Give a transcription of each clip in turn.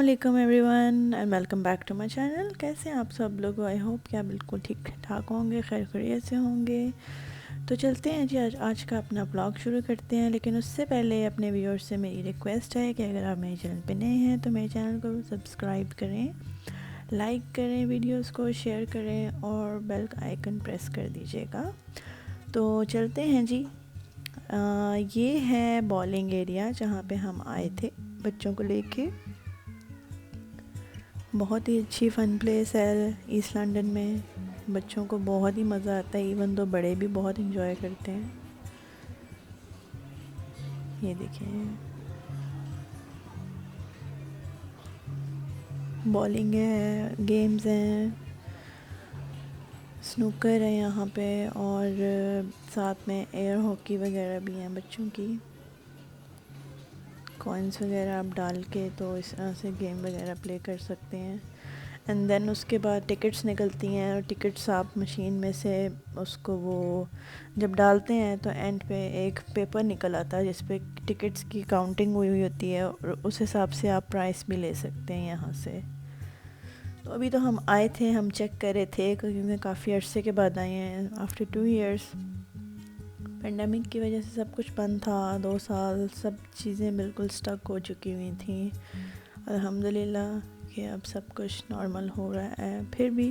अस्सलाम everyone and welcome back to my channel. कैसे हैं आप सब लोग? आई होप कि आप बिल्कुल ठीक ठाक होंगे, खैर खैरियत से होंगे। तो चलते हैं जी, आज का अपना ब्लॉग शुरू करते हैं। लेकिन उससे पहले अपने व्यूअर्स से मेरी रिक्वेस्ट है कि अगर आप मेरे चैनल पे नए हैं तो मेरे चैनल को सब्सक्राइब करें, लाइक करें, वीडियोस को शेयर करें और बेल आइकन प्रेस कर दीजिएगा। तो चलते हैं जी। ये है बॉलिंग एरिया जहाँ पे हम आए थे बच्चों को लेके। बहुत ही अच्छी फ़न प्लेस है ईस्ट लंदन में। बच्चों को बहुत ही मज़ा आता है, इवन तो बड़े भी बहुत इंजॉय करते हैं। ये देखें, बॉलिंग है, गेम्स हैं, स्नूकर है यहाँ पे, और साथ में एयर हॉकी वगैरह भी हैं बच्चों की। कॉइन्स वगैरह आप डाल के तो इस तरह से गेम वगैरह प्ले कर सकते हैं। एंड देन उसके बाद टिकट्स निकलती हैं और टिकट्स आप मशीन में से उसको वो जब डालते हैं तो एंड पे एक पेपर निकल आता है जिस पे टिकट्स की काउंटिंग हुई हुई होती है और उस हिसाब से आप प्राइस भी ले सकते हैं यहाँ से। तो अभी तो हम आए थे, हम चेक कर रहे थे क्योंकि काफ़ी अरसे के बाद आए हैं, आफ्टर 2 years। पेंडेमिक की वजह से सब कुछ बंद था, 2 साल सब चीज़ें बिल्कुल स्टक हो चुकी हुई थी। अल्हम्दुलिल्लाह कि अब सब कुछ नॉर्मल हो रहा है। फिर भी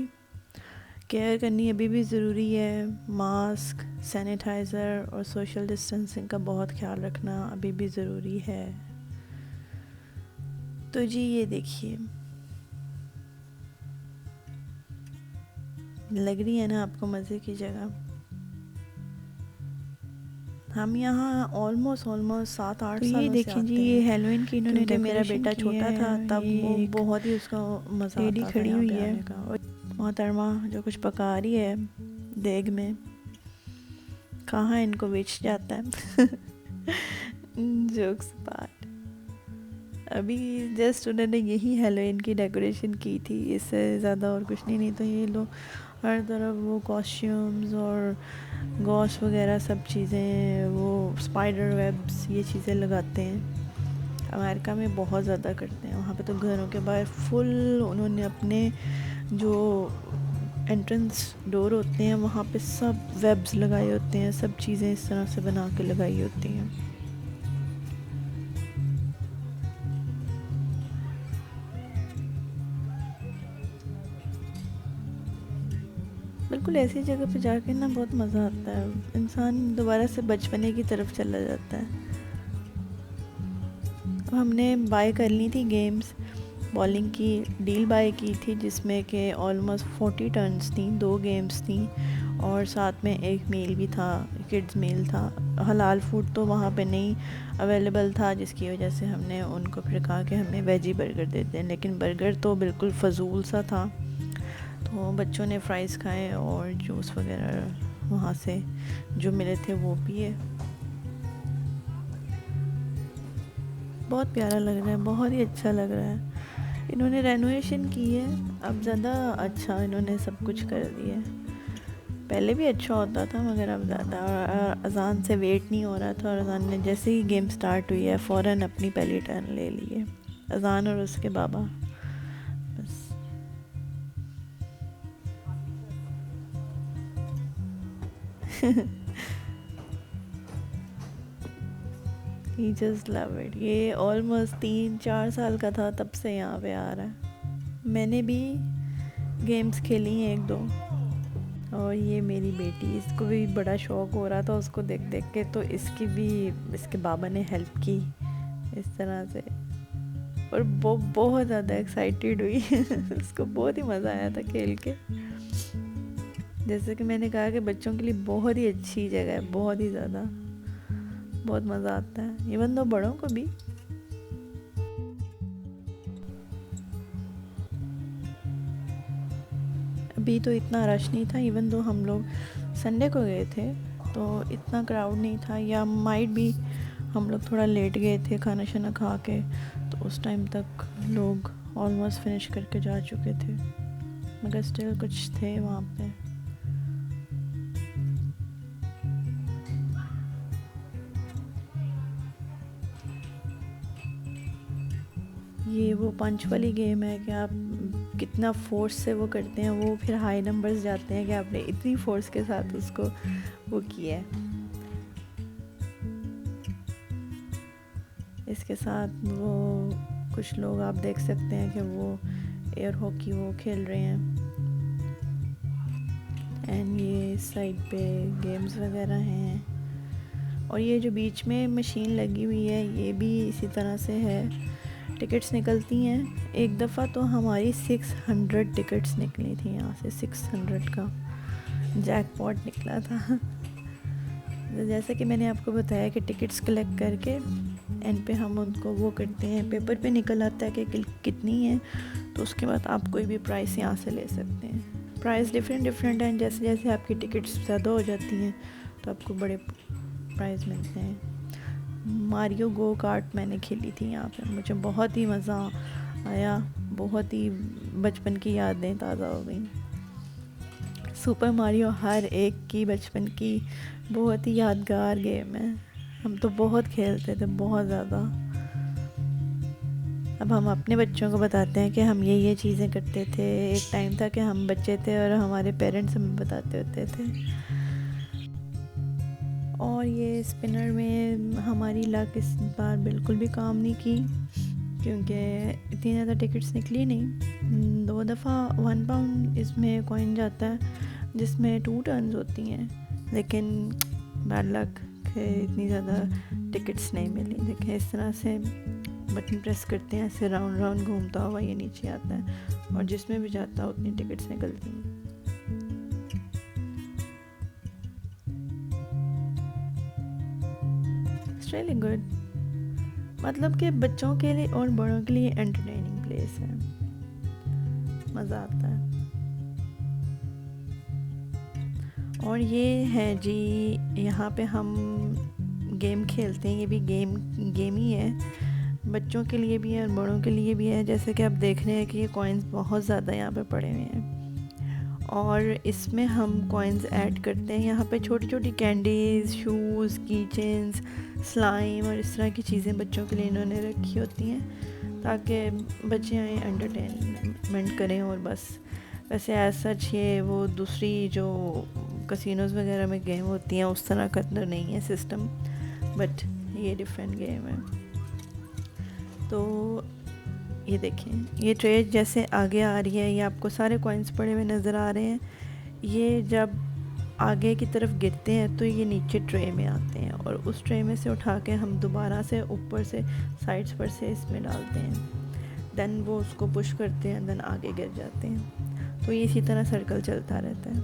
केयर करनी अभी भी ज़रूरी है। मास्क, सैनिटाइज़र और सोशल डिस्टेंसिंग का बहुत ख्याल रखना अभी भी ज़रूरी है। तो जी ये देखिए, लग रही है ना आपको मज़े की जगह। हम यहाँ ऑलमोस्ट 7-8 तो ये सालों से देखें जी, आते ये हैं हेलोइन की इन्होंने क्योंकि मेरा डेकोरेशन बेटा की छोटा था है। तब ये वो एक बहुत ही उसका मज़ा लेडी आता था खड़ी यहाँ हुई पे है आने का। और मोहतरमा जो कुछ पका रही है देग में, कहाँ इनको बेच जाता है। Jokes part. अभी जस्ट उन्होंने यही हेलोइन की डेकोरेशन की थी, इससे ज़्यादा और कुछ नहीं तो ये लोग हर तरफ वो कॉस्ट्यूम्स और गॉस वगैरह सब चीज़ें, वो स्पाइडर वेब्स, ये चीज़ें लगाते हैं। अमेरिका में बहुत ज़्यादा करते हैं। वहाँ पे तो घरों के बाहर फुल उन्होंने अपने जो एंट्रेंस डोर होते हैं वहाँ पे सब वेब्स लगाए होते हैं, सब चीज़ें इस तरह से बना के लगाई होती हैं। बिल्कुल ऐसी जगह पे जाके ना बहुत मज़ा आता है, इंसान दोबारा से बचपने की तरफ चला जाता है। हमने बाय कर ली थी गेम्स, बॉलिंग की डील बाय की थी जिसमें कि ऑलमोस्ट 40 टर्न्स थी, 2 गेम्स थी और साथ में एक मील भी था, किड्स मील था। हलाल फूड तो वहाँ पे नहीं अवेलेबल था, जिसकी वजह से हमने उनको फिर कहा कि हमें वेजी बर्गर दे दें, लेकिन बर्गर तो बिल्कुल फ़जूल सा था। तो बच्चों ने फ्राइज़ खाए और जूस वगैरह वहाँ से जो मिले थे वो पिए। बहुत प्यारा लग रहा है, बहुत ही अच्छा लग रहा है। इन्होंने रेनोवेशन की है, अब ज़्यादा अच्छा इन्होंने सब कुछ कर दिया है। पहले भी अच्छा होता था मगर अब ज़्यादा, अज़ान से वेट नहीं हो रहा था और अज़ान ने जैसे ही गेम स्टार्ट हुई है फ़ौरन अपनी पहली टर्न ले ली है, अज़ान और उसके बाबा बस। ही जस्ट लव इट। ये ऑलमोस्ट 3-4 साल का था तब से यहाँ पे आ रहा है। मैंने भी गेम्स खेली हैं 1-2, और ये मेरी बेटी, इसको भी बड़ा शौक़ हो रहा था उसको देख देख के, तो इसकी भी इसके बाबा ने हेल्प की इस तरह से, और वो बहुत ज़्यादा एक्साइटेड हुई। उसको बहुत ही मज़ा आया था खेल के। जैसे कि मैंने कहा कि बच्चों के लिए बहुत ही अच्छी जगह है, बहुत ही ज़्यादा, बहुत मज़ा आता है इवन दो बड़ों को भी। अभी तो इतना रश नहीं था, इवन दो हम लोग संडे को गए थे तो इतना क्राउड नहीं था, या माइट भी हम लोग थोड़ा लेट गए थे खाना शाना खा के, तो उस टाइम तक लोग ऑलमोस्ट फिनिश करके जा चुके थे, मगर स्टिल कुछ थे वहाँ पे। ये वो पंच वाली गेम है कि आप कितना फोर्स से वो करते हैं, वो फिर हाई नंबर्स जाते हैं कि आपने इतनी फोर्स के साथ उसको वो किया है। इसके साथ वो कुछ लोग आप देख सकते हैं कि वो एयर हॉकी वो खेल रहे हैं। एंड ये इस साइड पे गेम्स वगैरह हैं। और ये जो बीच में मशीन लगी हुई है ये भी इसी तरह से है, टिकट्स निकलती हैं। एक दफ़ा तो हमारी 600 टिकट्स निकली थी यहाँ से, 600 का जैकपॉट निकला था। जैसा कि मैंने आपको बताया कि टिकट्स कलेक्ट करके एंड पे हम उनको वो करते हैं, पेपर पे निकल आता है कि कितनी है, तो उसके बाद आप कोई भी प्राइस यहाँ से ले सकते हैं। प्राइस डिफरेंट हैं, जैसे जैसे आपकी टिकट्स ज़्यादा हो जाती हैं तो आपको बड़े प्राइस मिलते हैं। मारियो गो कार्ट मैंने खेली थी यहाँ पे, मुझे बहुत ही मज़ा आया, बहुत ही बचपन की यादें ताज़ा हो गई। सुपर मारियो हर एक की बचपन की बहुत ही यादगार गेम है, हम तो बहुत खेलते थे, बहुत ज़्यादा। अब हम अपने बच्चों को बताते हैं कि हम ये चीज़ें करते थे। एक टाइम था कि हम बच्चे थे और हमारे पेरेंट्स हमें बताते होते थे। और ये स्पिनर में हमारी लक इस बार बिल्कुल भी काम नहीं की, क्योंकि इतनी ज़्यादा टिकट्स निकली नहीं। 2 दफ़ा 1 पाउंड इसमें कॉइन जाता है जिसमें 2 टर्न्स होती हैं, लेकिन बैड लक के इतनी ज़्यादा टिकट्स नहीं मिली। देखिए इस तरह से बटन प्रेस करते हैं, ऐसे राउंड राउंड घूमता हुआ ये नीचे आता है और जिसमें भी जाता है उतनी टिकट्स निकलती हैं। इट्स रियली गुड, मतलब कि बच्चों के लिए और बड़ों के लिए एंटरटेनिंग प्लेस है, मज़ा आता है। और ये है जी, यहाँ पे हम गेम खेलते हैं, ये भी गेम ही है, बच्चों के लिए भी है और बड़ों के लिए भी है। जैसे कि आप देख रहे हैं कि ये कॉइन्स बहुत ज़्यादा यहाँ पे पड़े हुए हैं और इसमें हम कॉइन्स ऐड करते हैं। यहाँ पे छोटी छोटी कैंडीज़, शूज़, की चेन्स, स्लाइम और इस तरह की चीज़ें बच्चों के लिए इन्होंने रखी होती हैं ताकि बच्चे आए एंटरटेनमेंट करें और बस। वैसे एज सच ये वो दूसरी जो कसिनोज़ वगैरह में गेम होती हैं उस तरह का अंदर नहीं है सिस्टम, बट ये डिफरेंट गेम है। तो ये देखें, ये ट्रे जैसे आगे आ रही है, ये आपको सारे कॉइन्स पड़े हुए नज़र आ रहे हैं। ये जब आगे की तरफ गिरते हैं तो ये नीचे ट्रे में आते हैं और उस ट्रे में से उठा के हम दोबारा से ऊपर से साइड्स पर से इसमें डालते हैं, देन वो उसको पुश करते हैं, देन आगे गिर जाते हैं। तो ये इसी तरह सर्कल चलता रहता है।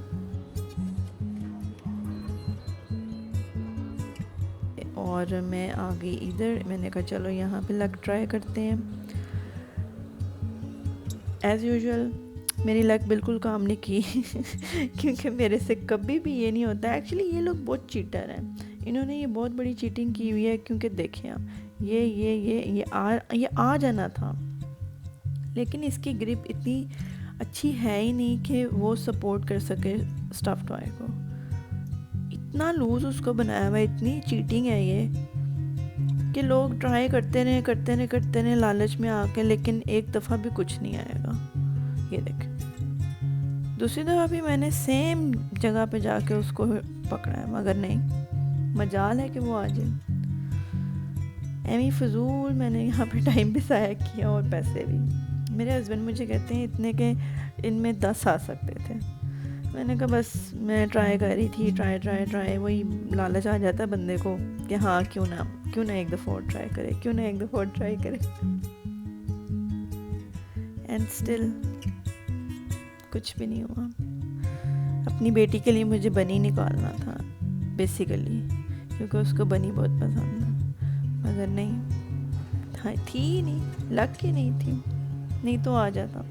और मैं आ गई इधर, मैंने कहा चलो यहाँ पे लक ट्राई करते हैं। एज़ यूजुअल मेरी लक बिल्कुल काम नहीं की क्योंकि मेरे से कभी भी ये नहीं होता। एक्चुअली ये लोग बहुत चीटर हैं, इन्होंने ये बहुत बड़ी चीटिंग की हुई है, क्योंकि देखिए आप ये आ जाना था, लेकिन इसकी ग्रिप इतनी अच्छी है ही नहीं कि वो सपोर्ट कर सके स्टफ़ टॉय को। इतना लूज़ उसको बनाया हुआ, इतनी चीटिंग है ये कि लोग ट्राई करते रहे लालच में आके, लेकिन एक दफ़ा भी कुछ नहीं आएगा। ये देख, दूसरी दफ़ा भी मैंने सेम जगह पे जाके उसको पकड़ा है, मगर नहीं, मजाल है कि वो आ जाए। एमी फजूल मैंने यहाँ पे टाइम भी ज़ाया किया और पैसे भी। मेरे हस्बैंड मुझे कहते हैं इतने के इनमें 10 आ सकते थे। मैंने कहा बस मैं ट्राई कर रही थी, ट्राई, वही लालच आ जाता है बंदे को कि हाँ क्यों ना एक दफ़ा और ट्राई करे, एंड स्टिल कुछ भी नहीं हुआ। अपनी बेटी के लिए मुझे बनी निकालना था बेसिकली, क्योंकि उसको बनी बहुत पसंद है, मगर नहीं थी नहीं, लक की नहीं थी, नहीं तो आ जाता।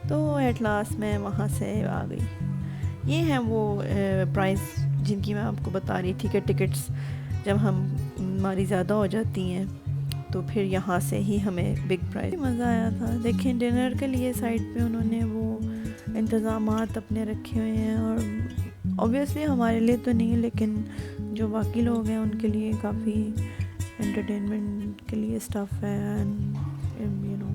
तो एट लास्ट मैं वहाँ से आ गई। ये हैं वो प्राइस जिनकी मैं आपको बता रही थी कि टिकट्स जब हमारी ज़्यादा हो जाती हैं तो फिर यहाँ से ही हमें बिग प्राइस। मज़ा आया था। देखें डिनर के लिए साइड पे उन्होंने वो इंतज़ामात अपने रखे हुए हैं, और ऑब्वियसली हमारे लिए तो नहीं, लेकिन जो बाकी लोग हैं उनके लिए काफ़ी एंटरटेनमेंट के लिए स्टफ है and you know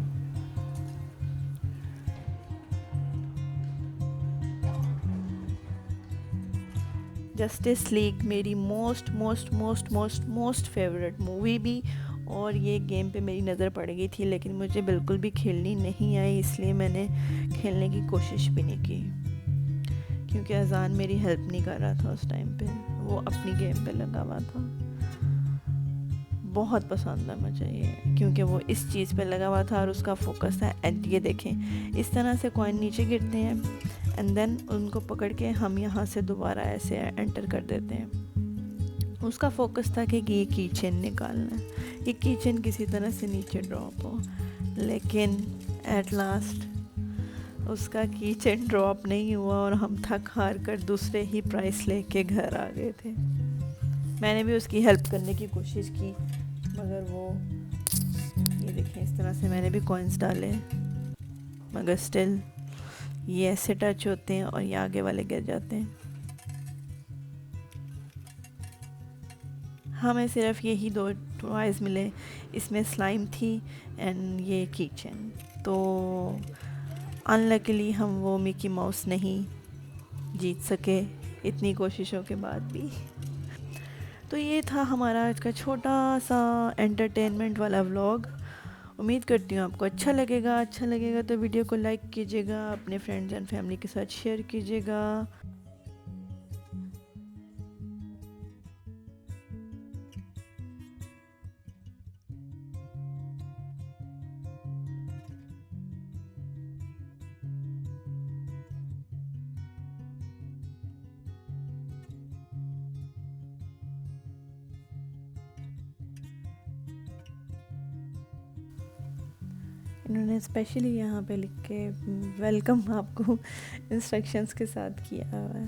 justice league मेरी मोस्ट फेवरेट मूवी भी, और ये गेम पे मेरी नज़र पड़ गई थी, लेकिन मुझे बिल्कुल भी खेलनी नहीं आई, इसलिए मैंने खेलने की कोशिश भी नहीं की, क्योंकि अजान मेरी हेल्प नहीं कर रहा था उस टाइम पे, वो अपनी गेम पे लगा हुआ था। बहुत पसंद है मुझे ये, क्योंकि वो इस चीज़ पे लगा हुआ था और उसका फोकस था। एंड ये देखें, इस तरह से कॉइन नीचे गिरते हैं एंड देन उनको पकड़ के हम यहाँ से दोबारा ऐसे एंटर कर देते हैं। उसका फोकस था कि ये की चेन निकालना है, ये की चेन किसी तरह से नीचे ड्रॉप हो, लेकिन एट लास्ट उसका की चेन ड्रॉप नहीं हुआ और हम थक हार कर दूसरे ही प्राइस लेके घर आ गए थे। मैंने भी उसकी हेल्प करने की कोशिश की, मगर वो, ये देखें, इस तरह से मैंने भी कॉइन्स डाले, मगर स्टिल ये ऐसे टच होते हैं और ये आगे वाले गिर जाते हैं। हमें सिर्फ यही 2 टॉयज़ मिले, इसमें स्लाइम थी एंड ये किचन। तो अनलकीली हम वो मिकी माउस नहीं जीत सके इतनी कोशिशों के बाद भी। तो ये था हमारा आज का छोटा सा एंटरटेनमेंट वाला व्लॉग। उम्मीद करती हूँ आपको अच्छा लगेगा तो वीडियो को लाइक कीजिएगा, अपने फ्रेंड्स एंड फैमिली के साथ शेयर कीजिएगा। इन्होंने स्पेशली यहाँ पे लिख के वेलकम आपको इंस्ट्रक्शंस के साथ किया हुआ है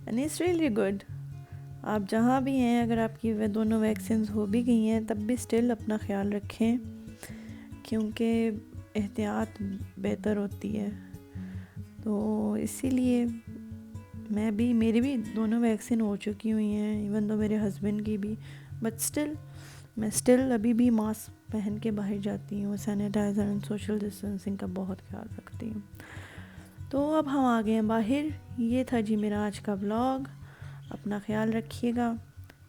एंड इट्स रियली गुड। आप जहाँ भी हैं, अगर आपकी वे दोनों वैक्सीन हो भी गई हैं तब भी स्टिल अपना ख्याल रखें, क्योंकि एहतियात बेहतर होती है। तो इसीलिए मेरी भी दोनों वैक्सीन हो चुकी हुई हैं, इवन तो मेरे हस्बैंड की भी, बट मैं स्टिल अभी भी मास्क पहन के बाहर जाती हूँ, सैनिटाइज़र एंड सोशल डिस्टेंसिंग का बहुत ख्याल रखती हूँ। तो अब हम आ गए हैं बाहर। ये था जी मेरा आज का व्लॉग। अपना ख्याल रखिएगा।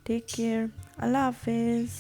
Take care. अल्लाह हाफिज़।